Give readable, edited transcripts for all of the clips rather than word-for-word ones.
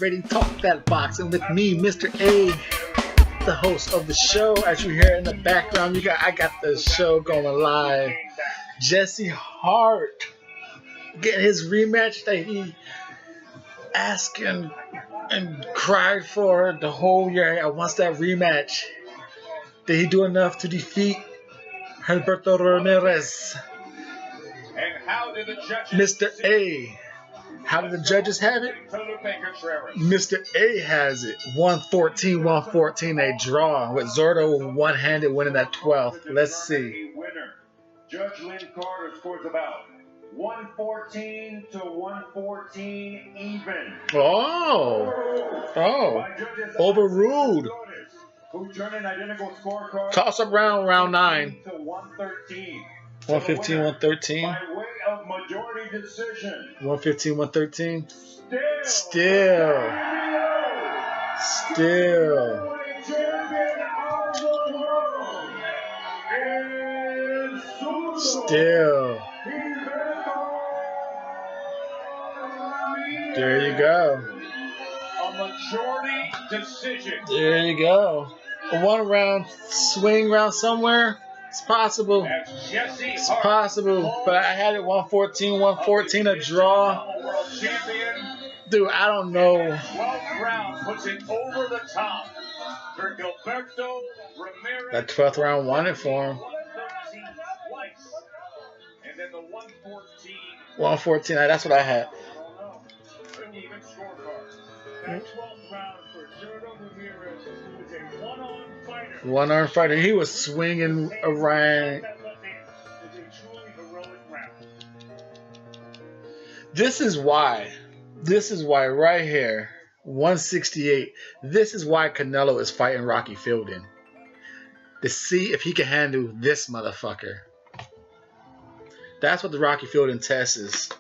Ready, talk that boxing with me, Mr. A, the host of the show. As you hear in the background, I got the show going live. Jesse Hart getting his rematch that he asked and cried for the whole year. I wants that rematch. Did he do enough to defeat Gilberto Ramirez? And how did the judges Mr. A. How did the judges have it? Mr. A has it. 114, a draw with Zordo one-handed winning that 12th. Let's see. Judge Lynn Carter scores about 114 to 114 even. Oh. Overruled. Who turned an identical scorecard. Toss up round 9. To 113. 115, 113. By way of majority decision. 115, 113. Still. There you go. A majority decision. There you go. A 1 round swing round somewhere. It's possible. It's possible. But I had it 114, a draw. Dude, I don't know. 12th round puts it over the top for Gilberto Ramirez. That 12th round won it for him. 113 twice. And then the 114. 114, that's what I had. An even scorecard. That 12th round for Gilberto Ramirez, who was a one-arm fighter. One-arm fighter. He was swinging around. This is why right here, 168. This is why Canelo is fighting Rocky Fielding. To see if he can handle this motherfucker. That's what the Rocky Fielding test is.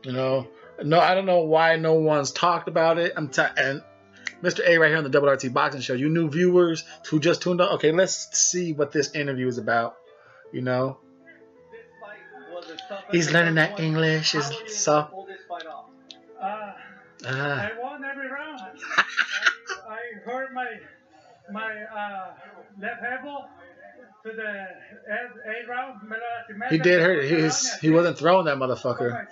You know, no, I don't know why no one's talked about it. And Mr. A right here on the Double RT Boxing Show. You new viewers who just tuned up. Okay, let's see what this interview is about. You know, he's learning that English is soft. I won every round. I hurt my left elbow to the 8th round. He did hurt it. He wasn't throwing that motherfucker.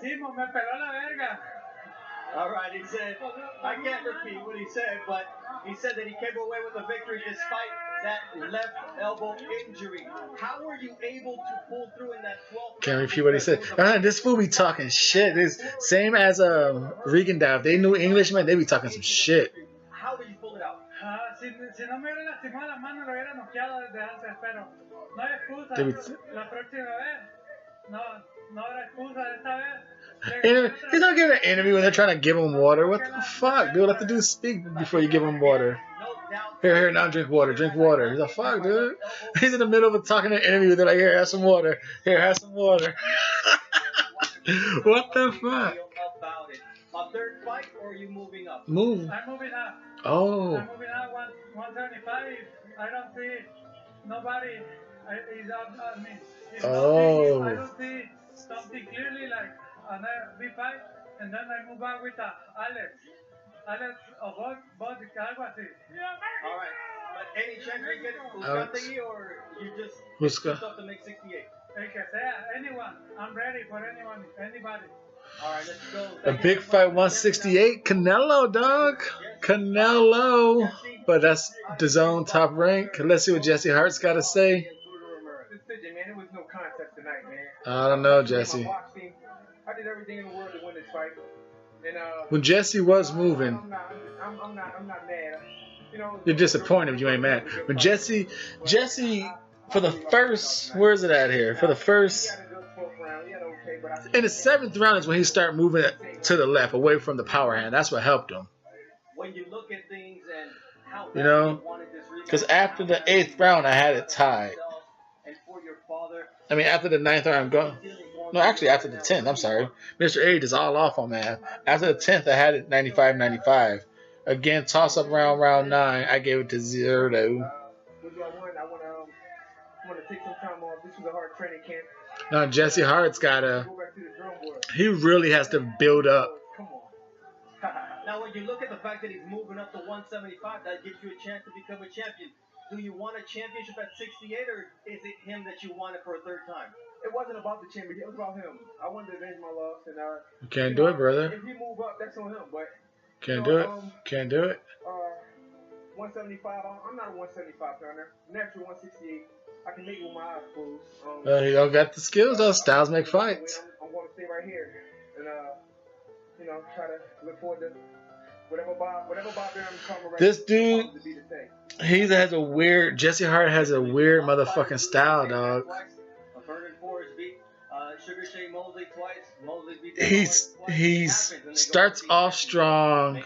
All right, he said, I can't repeat what he said, but he said that he came away with a victory despite that left elbow injury. How were you able to pull through in that 12th? Can't repeat what he said. This fool be talking shit. It's same as Regan Dow. If they knew English, man, they be talking some shit. How did you pull it out? Si no me hubiera lastimado la mano, lo hubiera noqueado desde antes, pero no hay excusa. La próxima vez, no habrá excusa esta vez. He's not giving an interview when they're trying to give him water. What the fuck, dude? Let the dude speak before you give him water. Here, now drink water. He's like, fuck, dude. He's in the middle of talking in an interview. They're like, here, have some water. Here, have some water. What the fuck? A third fight, or are you moving up? Move. I'm moving up. Oh. I'm moving up 175. I don't see nobody. He's up on me. Oh. I don't see something clearly like another big fight, and then I move on with Alex o vos, algo así. All right, but any chance we get Uzcategui, or you just stuff to make 68? El que sea, anyone. I'm ready for anyone, anybody. All right, let's go. A big fight, 168. Canelo, dog. Canelo. But that's the zone top rank. Let's see what Jesse Hart's got to say. Man, it was no contest tonight, man. I don't know, Jesse. I did everything in the world to win this fight. And, when Jesse was moving, I'm not mad. You know, you're disappointed, but you ain't mad. When Jesse, for the first, where is it at here? For the first, in the 7th round is when he started moving to the left, away from the power hand. That's what helped him. When you look at things and how you know, because after the 8th round, I had it tied. I mean, after the 9th round, no, actually after the 10th, I'm sorry. Mr. A is all off on that. After the 10th, I had it 95-95. Again, toss up round 9. I gave it to Zordo. What do I want? I want to take some time off. This was a hard training camp. Now Jesse Hart's he really has to build up when you look at the fact that he's moving up to 175, that gives you a chance to become a champion. Do you want a championship at 68, or is it him that you wanted for a third time? It wasn't about the championship. It was about him. I wanted to avenge my loss, and You can't do it, brother. If he move up, that's on him. But Can't do it. Can't do it. 175. I'm not a 175 pounder. Natural 168. I can make it with my eyes closed. He don't got the skills though. Styles make fights. I'm going to stay right here, and you know, try to look forward to whatever Bob Arum come around. This dude, he has a weird. Jesse Hart has a weird motherfucking style, dog. He starts off strong,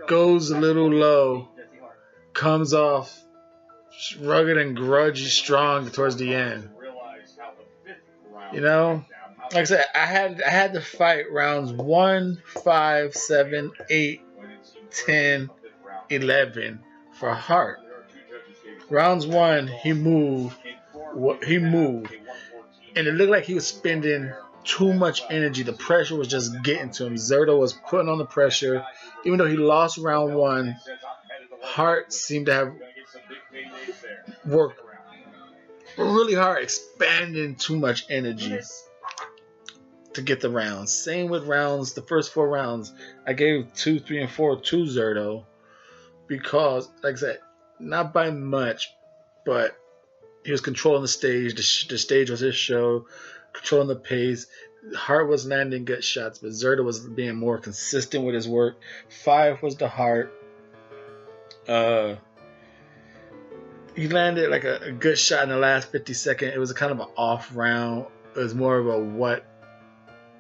goes a little low, comes off rugged and grudgy strong towards the end. You know, like I said, I had to fight rounds 1, 5, 7, 8, 10, 11 for Hart. Rounds 1, he moved, and it looked like he was spending too much energy. The pressure was just getting to him. Zerto was putting on the pressure. Even though he lost round 1, Hart seemed to have worked really hard, expanding too much energy to get the rounds. Same with rounds, the first 4 rounds. I gave 2, 3, and 4 to Zerto because, like I said, not by much, but he was controlling the stage. The stage was his show, controlling the pace. Hart was landing good shots, but Zerto was being more consistent with his work. 5 was the Hart. He landed like a good shot in the last 50 seconds. It was a kind of an off round. It was more of a what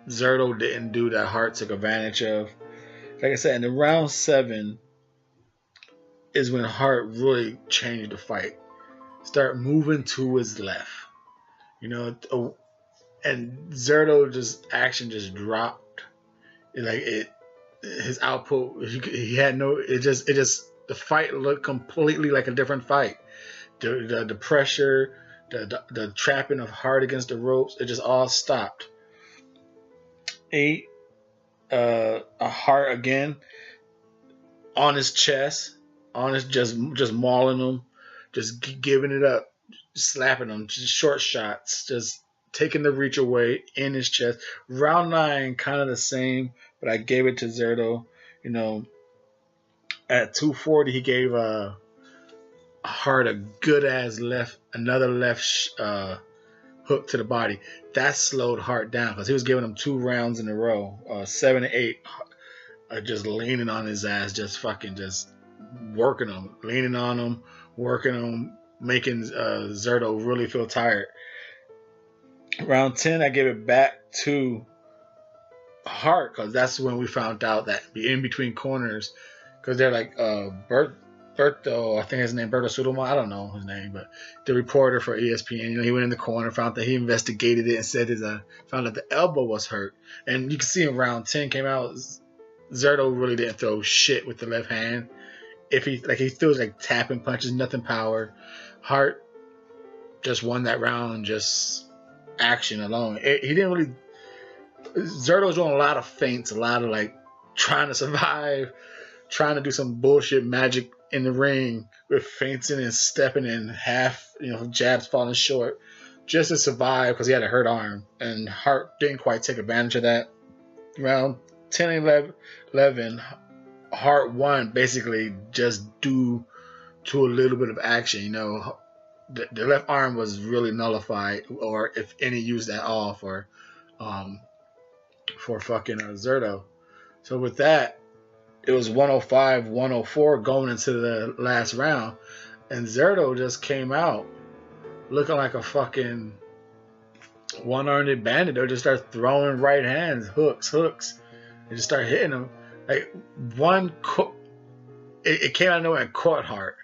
Zerto didn't do that Hart took advantage of. Like I said, in the round 7 is when Hart really changed the fight. Start moving to his left. You know, and Zerto action just dropped. His output, he had no, the fight looked completely like a different fight. The pressure, the trapping of Hart against the ropes, it just all stopped. 8, a Hart again on his chest, just mauling him, just giving it up, slapping him, just short shots, just taking the reach away in his chest. Round 9, kind of the same, but I gave it to Zerto. You know, at 240, he gave Hart a good ass another left hook to the body. That slowed Hart down because he was giving him 2 rounds in a row, 7 and 8, just leaning on his ass, just working him, leaning on him, working him, making Zerto really feel tired. Round 10, I gave it back to Hart because that's when we found out that in between corners, because they're like Berto, I think his name Berto Sudomo, I don't know his name, but the reporter for ESPN, you know, he went in the corner, found that he investigated it and said found that the elbow was hurt. And you can see in round 10 came out, Zerto really didn't throw shit with the left hand. He threw like tapping punches, nothing power. Hart just won that round, just action alone. He didn't really. Zerto was doing a lot of feints, a lot of like trying to survive, trying to do some bullshit magic in the ring with feinting and stepping in half, jabs falling short, just to survive because he had a hurt arm. And Hart didn't quite take advantage of that. Round 10 and 11, Hart won basically just due to a little bit of action. The left arm was really nullified, or if any used at all for fucking Zerto. So with that, it was 105, 104 going into the last round, and Zerto just came out looking like a fucking one-armed bandit. They just start throwing right hands, hooks, and just start hitting him. Like it came out of nowhere and caught Hart,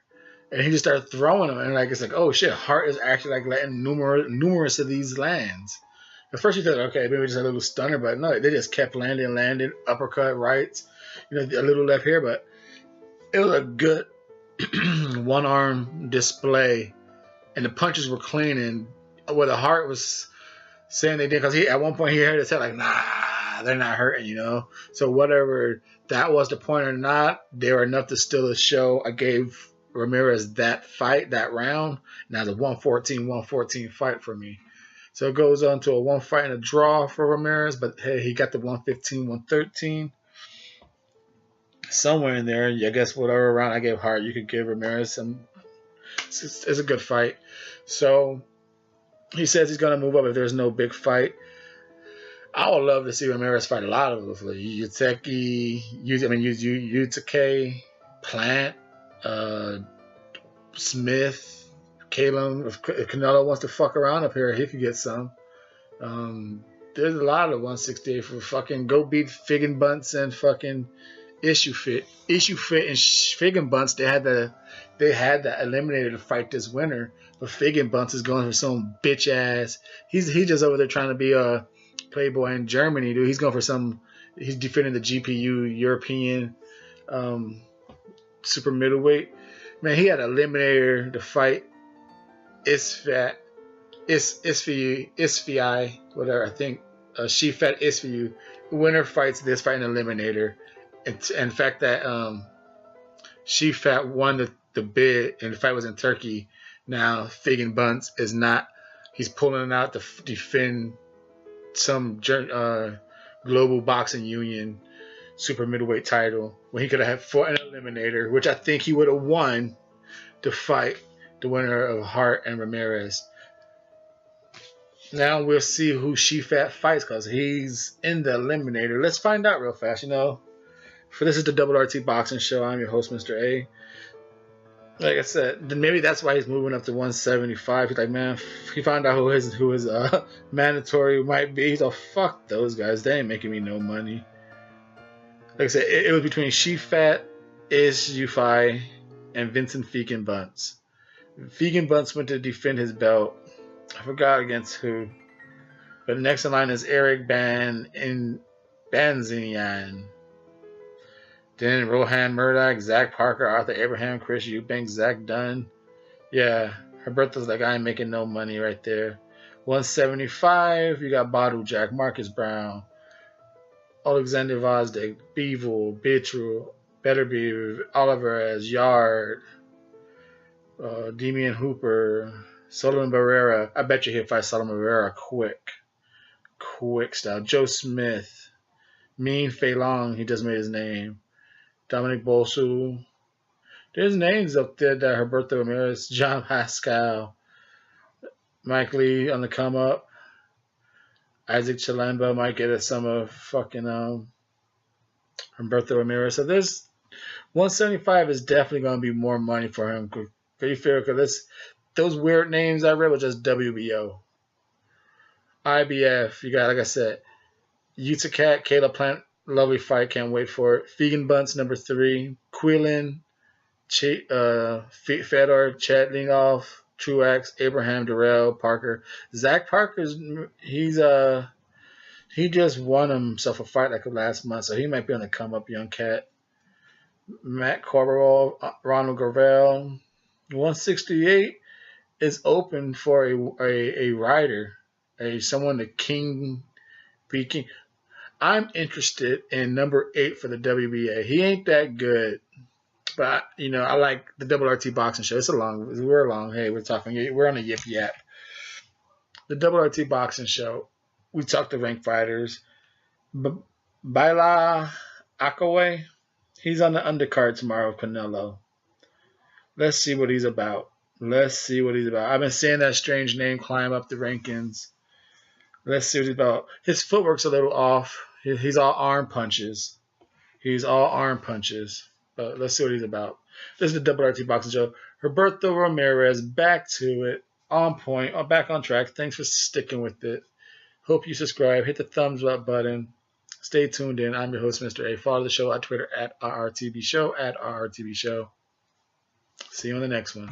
and he just started throwing them. And it's like, oh shit, Hart is actually like letting numerous of these lands. At first you thought, okay, maybe just a little stunner, but no, they just kept landing, uppercut, rights, a little left here, but it was a good one arm display, and the punches were clean. And what the Hart was saying they did, because at one point he heard it say like, nah, they're not hurting, you know. So whatever that was the point or not, they were enough to steal the show. I gave Ramirez that fight, that round. Now the 114 fight for me. So it goes on to a 1 fight and a draw for Ramirez, but hey, he got the 115, 113. Somewhere in there, I guess whatever round I gave Hart, you could give Ramirez some. It's a good fight. So he says he's going to move up if there's no big fight. I would love to see Ramirez fight a lot of them. Utake, Plant, Smith, Caleb. If Canelo wants to fuck around up here, he could get some. There's a lot of 168 for fucking go beat Figgenbunts and fucking Issue Fit and Figgenbunts. They had the eliminator to fight this winner, but Figgenbunts is going for some bitch ass. He's just over there trying to be a playboy in Germany, dude. He's going for some. He's defending the GPU European super middleweight. Man, he had an eliminator to fight Isfai, whatever. I think Shifat Isfiu. Winner fights this fight in eliminator. In fact, that Shifat won the bid, and the fight was in Turkey. Now Figgenbunts is not. He's pulling out to defend some global boxing union super middleweight title when he could have fought an eliminator, which I think he would have won to fight the winner of Hart and Ramirez. Now we'll see who Shifat fights because he's in the eliminator. Let's find out real fast, you know. For this is the Double RT Boxing Show. I'm your host, Mr. A. Like I said, maybe that's why he's moving up to 175. He's like, man, he found out who his mandatory might be. He's like, fuck those guys. They ain't making me no money. Like I said, it was between Shifat, Isfai, and Vincent Figgenbunts. Figgenbunts went to defend his belt. I forgot against who. But next in line is Eric Banzinian. Then Rohan Murdoch, Zach Parker, Arthur Abraham, Chris Eubanks, Zach Dunn. Yeah, Gilberto's like, I ain't making no money right there. 175, you got Badu Jack, Marcus Brown, Alexander Vazdik, Beevil, Bitru, Betterby, Oliver as Yard, Demian Hooper, Solomon Barrera. I bet you he'll fight Solomon Barrera quick style. Joe Smith, Mean Fei Long, he just made his name. Dominic Bolsu. There's names up there that Gilberto Ramirez, John Pascal, Mike Lee on the come up. Isaac Chilemba might get some of fucking Gilberto Ramirez. So there's 175 is definitely going to be more money for him. Pretty fair because those weird names I read were just WBO. IBF, you got, like I said, Utacat, Caleb Plant. Lovely fight, can't wait for it. Figgenbunts, number 3. Quillen, Fedor, Chatlingoff, Truax, Abraham, Durrell, Parker. Zach Parker's, he just won himself a fight like last month, so he might be on the come up, young cat. Matt Corberall, Ronald Gravel. 168 is open for a rider, someone the king beating. I'm interested in number 8 for the WBA. He ain't that good, but you know I like the Double RT Boxing Show. We're long. Hey, we're on a yip yap. The Double RT Boxing Show. We talk to ranked fighters. Baila Akaway, he's on the undercard tomorrow with Canelo. Let's see what he's about. I've been seeing that strange name climb up the rankings. Let's see what he's about. His footwork's a little off. He's all arm punches. But let's see what he's about. This is the Double RT Boxing Show. Gilberto Ramirez, back to it. On point. Back on track. Thanks for sticking with it. Hope you subscribe. Hit the thumbs up button. Stay tuned in. I'm your host, Mr. A. Follow the show on Twitter at RRTB Show. See you on the next one.